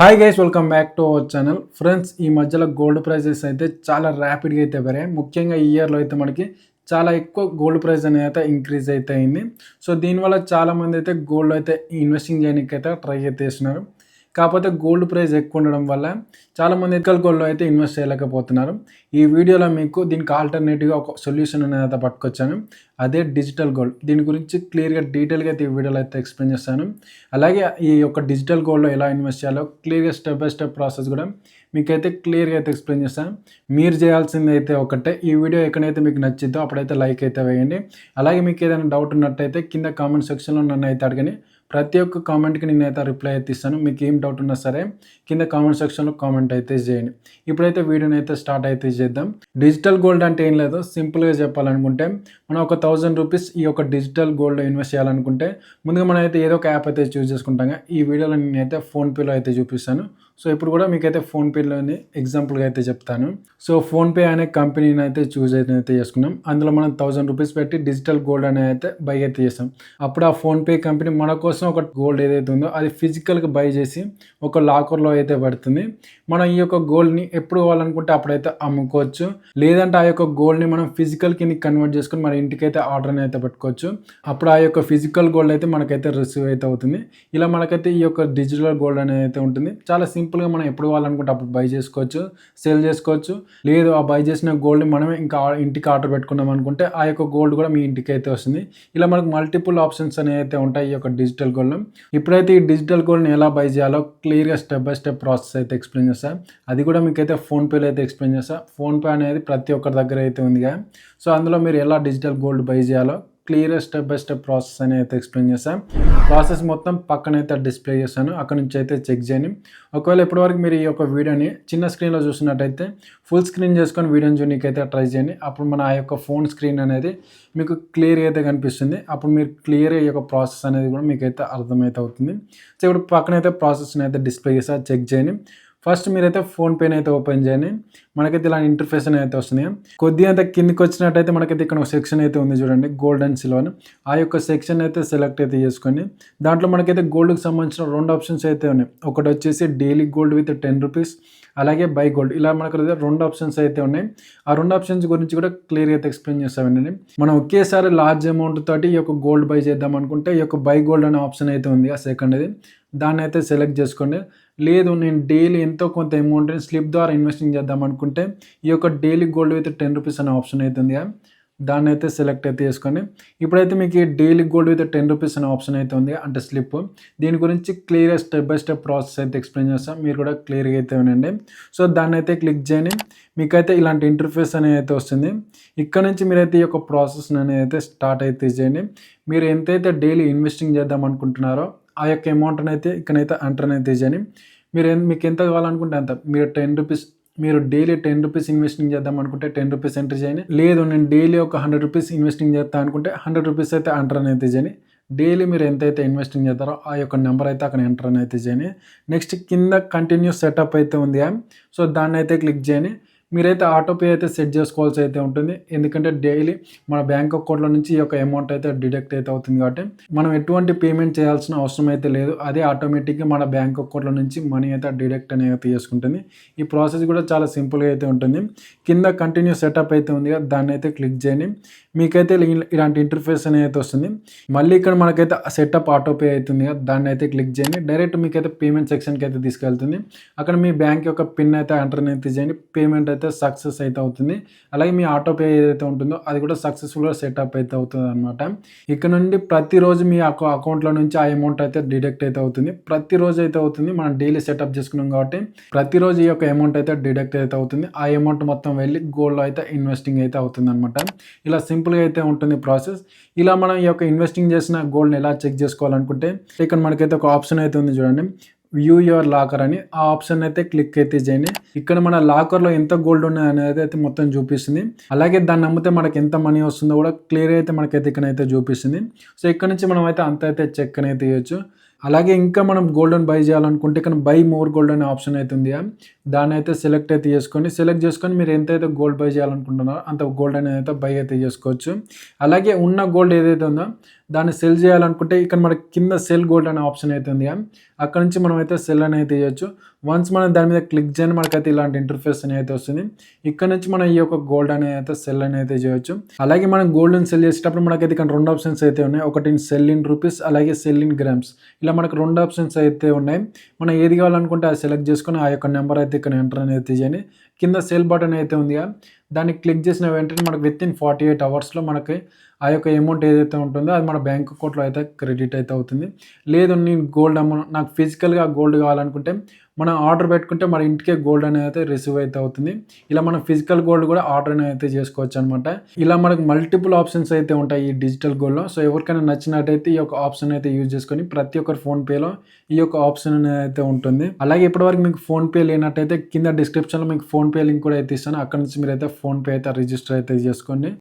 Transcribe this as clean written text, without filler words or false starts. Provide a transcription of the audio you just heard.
Hi guys, welcome back to our channel. Friends, ఈ మధ్యలో gold prices అయితే చాలా ర్యాపిడ్గా అయితే పెరిగాయి. ముఖ్యంగా ఈ ఇయర్లో అయితే మనకి చాలా ఎక్కువ గోల్డ్ ప్రైస్ అనేది అయితే ఇంక్రీజ్ అయితే అయింది. సో దీనివల్ల చాలామంది అయితే గోల్డ్ అయితే ఇన్వెస్టింగ్ చేయడానికి అయితే ట్రై అయితే చేస్తున్నారు. కాకపోతే గోల్డ్ ప్రైస్ ఎక్కువ ఉండడం వల్ల చాలామంది ఎక్కల్ గోల్డ్లో అయితే ఇన్వెస్ట్ చేయలేకపోతున్నారు. ఈ వీడియోలో మీకు దీనికి ఆల్టర్నేటివ్గా ఒక సొల్యూషన్ అనేది అయితే పట్టుకొచ్చాను. అదే డిజిటల్ గోల్డ్. దీని గురించి క్లియర్గా డీటెయిల్గా అయితే ఈ వీడియోలో అయితే ఎక్స్ప్లెయిన్ చేస్తాను. అలాగే ఈ యొక్క డిజిటల్ గోల్డ్లో ఎలా ఇన్వెస్ట్ చేయాలో క్లియర్గా స్టెప్ బై స్టెప్ ప్రాసెస్ కూడా మీకైతే క్లియర్గా అయితే ఎక్స్ప్లెయిన్ చేస్తాను. మీరు చేయాల్సింది అయితే ఒకటే, ఈ వీడియో ఎక్కడైతే మీకు నచ్చిద్దో అప్పుడైతే లైక్ అయితే వేయండి. అలాగే మీకు ఏదైనా డౌట్ ఉన్నట్టయితే కింద కామెంట్ సెక్షన్లో నన్ను అయితే అడగని, ప్రతి ఒక్క కామెంట్కి నేనైతే రిప్లై అయితే ఇస్తాను. మీకు ఏం డౌట్ ఉన్నా సరే కింద కామెంట్ సెక్షన్లో కామెంట్ అయితే చేయండి. ఇప్పుడైతే వీడియోని అయితే స్టార్ట్ అయితే చేద్దాం. డిజిటల్ గోల్డ్ అంటే ఏం లేదు, సింపుల్గా చెప్పాలనుకుంటే మనం ఒక 1000 రూపీస్ ఈ యొక్క డిజిటల్ గోల్డ్లో ఇన్వెస్ట్ చేయాలనుకుంటే ముందుగా మనం అయితే ఏదో ఒక యాప్ అయితే చూస్ చేసుకుంటాం. ఈ వీడియోలో నేనైతే ఫోన్పేలో అయితే చూపిస్తాను. సో ఇప్పుడు కూడా మీకైతే ఫోన్పేలోని ఎగ్జాంపుల్గా అయితే చెప్తాను. సో ఫోన్పే అనే కంపెనీని అయితే చూస్ అయితే చేసుకున్నాం. అందులో మనం 1000 రూపీస్ పెట్టి డిజిటల్ గోల్డ్ అనేది అయితే బై అయితే చేస్తాం. అప్పుడు ఆ ఫోన్పే కంపెనీ మన కోసం ఒక గోల్డ్ ఏదైతే ఉందో అది ఫిజికల్గా బై చేసి ఒక లాకర్లో అయితే పడుతుంది. మనం ఈ యొక్క గోల్డ్ని ఎప్పుడు కావాలనుకుంటే అప్పుడైతే అమ్ముకోవచ్చు. లేదంటే ఆ యొక్క గోల్డ్ని మనం ఫిజికల్ కింద కన్వర్ట్ చేసుకుని మన ఇంటికైతే ఆర్డర్ని అయితే పెట్టుకోవచ్చు. అప్పుడు ఆ యొక్క ఫిజికల్ గోల్డ్ అయితే మనకైతే రిసీవ్ అయితే అవుతుంది. ఇలా మనకైతే ఈ యొక్క డిజిటల్ గోల్డ్ అనేది అయితే ఉంటుంది. చాలా సింపుల్గా మనం ఎప్పుడు కావాలనుకుంటే అప్పుడు బై చేసుకోవచ్చు, సేల్ చేసుకోవచ్చు. లేదు ఆ బై చేసిన గోల్డ్ మనమే ఇంకా ఇంటికి ఆర్డర్ పెట్టుకున్నాం అనుకుంటే ఆ యొక్క గోల్డ్ కూడా మీ ఇంటికి అయితే వస్తుంది. ఇలా మనకు మల్టిపుల్ ఆప్షన్స్ అనేవి అయితే ఉంటాయి ఈ యొక్క డిజిటల్ గోల్డ్లో. ఇప్పుడైతే ఈ డిజిటల్ గోల్డ్ని ఎలా బై చేయాలో క్లియర్గా స్టెప్ బై స్టెప్ ప్రాసెస్ అయితే ఎక్స్ప్లెయిన్ చేస్తాను. అది కూడా మీకైతే ఫోన్పేలో అయితే ఎక్స్ప్లెయిన్ చేస్తాను. ఫోన్పే అనేది ప్రతి ఒక్కరి దగ్గర అయితే ఉందిగా. సో అందులో మీరు ఎలా డిజిటల్ గోల్డ్ బై చేయాలో క్లియర్గా స్టెప్ బై స్టెప్ ప్రాసెస్ అని అయితే ఎక్స్ప్లెయిన్ చేస్తాను. ప్రాసెస్ మొత్తం పక్కనైతే డిస్ప్లే చేస్తాను, అక్కడ నుంచి అయితే చెక్ చేయండి. ఒకవేళ ఇప్పటివరకు మీరు ఈ యొక్క వీడియోని చిన్న స్క్రీన్లో చూసినట్టయితే ఫుల్ స్క్రీన్ చేసుకొని వీడియోని చూడడానికి అయితే ట్రై చేయండి. అప్పుడు మన ఆ యొక్క ఫోన్ స్క్రీన్ అనేది మీకు క్లియర్గా అయితే కనిపిస్తుంది. అప్పుడు మీరు క్లియర్గా ఈ యొక్క ప్రాసెస్ అనేది కూడా మీకు అయితే అర్థమైతే అవుతుంది. సో ఇప్పుడు పక్కనైతే ప్రాసెస్ని అయితే డిస్ప్లే చేసి చెక్ చేయండి. ఫస్ట్ మీరైతే ఫోన్పేని అయితే ఓపెన్ చేయండి. మనకైతే ఇలా ఇంటర్ఫేస్ అయితే వస్తుంది. కొద్దిగా అంత కిందికి వచ్చినట్టయితే మనకైతే ఇక్కడ ఒక సెక్షన్ అయితే ఉంది చూడండి, గోల్డ్ అండ్ సిల్వర్. ఆ యొక్క సెక్షన్ అయితే సెలెక్ట్ అయితే చేసుకొని దాంట్లో మనకైతే గోల్డ్కి సంబంధించిన 2 ఆప్షన్స్ అయితే ఉన్నాయి. ఒకటి వచ్చేసి డైలీ గోల్డ్ విత్ 10 రూపీస్, అలాగే బై గోల్డ్. ఇలా మనకు 2 ఆప్షన్స్ అయితే ఉన్నాయి. ఆ 2 ఆప్షన్స్ గురించి కూడా క్లియర్గా అయితే ఎక్స్ప్లెయిన్ చేస్తామండి. మనం ఒకేసారి లార్జ్ అమౌంట్ తోటి ఈ యొక్క గోల్డ్ బై చేద్దాం అనుకుంటే ఈ యొక్క బై గోల్డ్ అనే ఆప్షన్ అయితే ఉంది, ఆ సెకండ్ అది. దాన్ని అయితే సెలెక్ట్ చేసుకోండి. లేదు నేను డైలీ ఎంతో కొంత అమౌంట్ని స్లిప్ ద్వారా ఇన్వెస్టింగ్ చేద్దాం అనుకుంటే ఈ యొక్క డైలీ గోల్డ్ విత్ 10 రూపీస్ అనే ఆప్షన్ అయితే ఉంది, దాన్ని అయితే సెలెక్ట్ అయితే చేసుకోండి. ఇప్పుడైతే మీకు ఈ డైలీ గోల్డ్ విత్ 10 రూపీస్ అనే ఆప్షన్ అయితే ఉంది, అంటే స్లిప్. దీని గురించి క్లియర్గా స్టెప్ బై స్టెప్ ప్రాసెస్ అయితే ఎక్స్ప్లెయిన్ చేస్తాం, మీరు కూడా క్లియర్గా అయితే వినండి. సో దాన్ని అయితే క్లిక్ చేయండి. మీకైతే ఇలాంటి ఇంటర్ఫేస్ అనేది అయితే వస్తుంది. ఇక్కడ నుంచి మీరైతే ఈ యొక్క ప్రాసెస్ అనేది అయితే స్టార్ట్ అయితే చేయండి. మీరు ఎంతైతే డైలీ ఇన్వెస్టింగ్ చేద్దాం అనుకుంటున్నారో ఆ యొక్క అమౌంట్ని అయితే ఇక్కడైతే ఎంటర్ అయితే చేయండి. మీకు ఎంత కావాలనుకుంటే అంత. మీరు 10 రూపీస్, మీరు డైలీ 10 రూపీస్ ఇన్వెస్టింగ్ చేద్దాం అనుకుంటే 10 రూపీస్ ఎంటర్ చేయండి. లేదు నేను డైలీ ఒక 100 రూపీస్ ఇన్వెస్టింగ్ చేస్తా అనుకుంటే 100 రూపీస్ అయితే ఎంటర్ అయితే చేయండి. డైలీ మీరు ఎంతైతే ఇన్వెస్టింగ్ చేస్తారో ఆ యొక్క నెంబర్ అయితే అక్కడ ఎంటర్ అయితే చేయండి. నెక్స్ట్ కింద కంటిన్యూ సెటప్ అయితే ఉంది, సో దాన్ని అయితే క్లిక్ చేయండి. మీరైతే ఆటోపే అయితే సెట్ చేసుకోవాల్సి అయితే ఉంటుంది. ఎందుకంటే డైలీ మన బ్యాంక్ అకౌంట్లో నుంచి ఈ యొక్క అమౌంట్ అయితే డిడక్ట్ అయితే అవుతుంది కాబట్టి మనం ఎటువంటి పేమెంట్ చేయాల్సిన అవసరం అయితే లేదు. అదే ఆటోమేటిక్గా మన బ్యాంక్ అకౌంట్లో నుంచి మనీ అయితే డిడక్ట్ అనేది అయితే చేసుకుంటుంది. ఈ ప్రాసెస్ కూడా చాలా సింపుల్గా అయితే ఉంటుంది. కింద కంటిన్యూ సెటప్ అయితే ఉంది, దాన్ని అయితే క్లిక్ చేయండి. మీకైతే ఇలాంటి ఇంటర్ఫేస్ అనేది అయితే వస్తుంది. మళ్ళీ ఇక్కడ మనకైతే సెటప్ ఆటోపే అవుతుంది, దాన్ని అయితే క్లిక్ చేయండి. డైరెక్ట్ మీకైతే పేమెంట్ సెక్షన్కి అయితే తీసుకెళ్తుంది. అక్కడ మీ బ్యాంక్ యొక్క పిన్ అయితే ఎంటర్ అయితే చేయండి. పేమెంట్ అయితే సక్సెస్ అయితే అవుతుంది. అలాగే మీ ఆటోపే ఏదైతే ఉంటుందో అది కూడా సక్సెస్ఫుల్గా సెటప్ అయితే అవుతుంది అనమాట. ఇక్కడ నుండి ప్రతిరోజు మీ అకౌంట్లో నుంచి ఆ అమౌంట్ అయితే డిడక్ట్ అయితే అవుతుంది. ప్రతిరోజు అయితే అవుతుంది. మనం డైలీ సెటప్ చేసుకున్నాం కాబట్టి ప్రతిరోజు ఈ యొక్క అమౌంట్ అయితే డిడక్ట్ అయితే అవుతుంది. ఆ అమౌంట్ మొత్తం వెళ్ళి గోల్డ్లో అయితే ఇన్వెస్టింగ్ అయితే అవుతుంది అనమాట. ఇలా సింపుల్గా అయితే ఉంటుంది ప్రాసెస్. ఇలా మనం ఈ యొక్క ఇన్వెస్టింగ్ చేసిన గోల్డ్ని ఎలా చెక్ చేసుకోవాలనుకుంటే ఇక్కడ మనకైతే ఒక ఆప్షన్ అయితే ఉంది చూడండి, వ్యూ యువర్ లాకర్ అని. ఆ ఆప్షన్ అయితే క్లిక్ అయితే చేయండి. ఇక్కడ మన లాకర్లో ఎంత గోల్డ్ ఉన్నది అనేది అయితే మొత్తం చూపిస్తుంది. అలాగే దాన్ని నమ్మితే మనకి ఎంత మనీ వస్తుందో కూడా క్లియర్ అయితే మనకైతే ఇక్కడైతే చూపిస్తుంది. సో ఇక్కడ నుంచి మనం అయితే అంత అయితే చెక్ అనేది తీయచ్చు. అలాగే ఇంకా మనం గోల్డెన్ బై చేయాలనుకుంటే ఇక్కడ బై మోర్ గోల్డ్ అనే ఆప్షన్ అయితే ఉంది, దాన్ని అయితే సెలెక్ట్ అయితే చేసుకొని మీరు ఎంతైతే గోల్డ్ బై చేయాలనుకుంటున్నారో అంత గోల్డ్ అనేది అయితే బై అయితే చేసుకోవచ్చు. అలాగే ఉన్న గోల్డ్ ఏదైతే ఉందో దాన్ని సెల్ చేయాలనుకుంటే ఇక్కడ మనకి కింద సెల్ గోల్డ్ అనే ఆప్షన్ అయితే ఉంది. అక్కడ నుంచి మనం అయితే సెల్ అనేది చేయొచ్చు. వన్స్ మనం దాని మీద క్లిక్ చేయని మనకైతే ఇలాంటి ఇంటర్ఫేస్ అనేది వస్తుంది. ఇక్కడ నుంచి మనం ఈ యొక్క గోల్డ్ అనేది అయితే సెల్ అనేది చేయొచ్చు. అలాగే మనం గోల్డ్ని సెల్ చేసేటప్పుడు మనకైతే ఇక్కడ 2 ఆప్షన్స్ అయితే ఉన్నాయి. ఒకటి సెల్ ఇన్ రూపీస్, అలాగే సెల్ ఇన్ గ్రామ్స్. ఇలా మనకు 2 ఆప్షన్స్ అయితే ఉన్నాయి. మనం ఏది కావాలనుకుంటే అది సెలెక్ట్ చేసుకొని ఆ యొక్క నెంబర్ అయితే ఇక్కడ ఎంటర్ అనేది చేయండి. కింద సెల్ బటన్ అయితే ఉంది, దాన్ని క్లిక్ చేసిన వెంటనే మనకు వితిన్ 48 అవర్స్లో మనకి ఆ యొక్క అమౌంట్ ఏదైతే ఉంటుందో అది మన బ్యాంక్ అకౌంట్లో అయితే క్రెడిట్ అయితే అవుతుంది. లేదు నేను గోల్డ్ నాకు ఫిజికల్గా గోల్డ్ కావాలనుకుంటే మనం ఆర్డర్ పెట్టుకుంటే మన ఇంటికే గోల్డ్ అనేది అయితే రిసీవ్ అయితే అవుతుంది. ఇలా మనం ఫిజికల్ గోల్డ్ కూడా ఆర్డర్ అయితే చేసుకోవచ్చు అనమాట. ఇలా మనకు మల్టిపుల్ ఆప్షన్స్ అయితే ఉంటాయి ఈ డిజిటల్ గోల్డ్లో. సో ఎవరికైనా నచ్చినట్టయితే ఈ యొక్క ఆప్షన్ అయితే యూజ్ చేసుకొని ప్రతి ఒక్కరు ఫోన్పేలో ఈ యొక్క ఆప్షన్ అనేది అయితే ఉంటుంది. అలాగే ఇప్పటివరకు మీకు ఫోన్పే లేనట్టయితే కింద డిస్క్రిప్షన్లో మీకు ఫోన్పే లింక్ కూడా అయితే ఇస్తాను. అక్కడ నుంచి మీరు అయితే ఫోన్పే అయితే రిజిస్టర్ అయితే చేసుకోండి.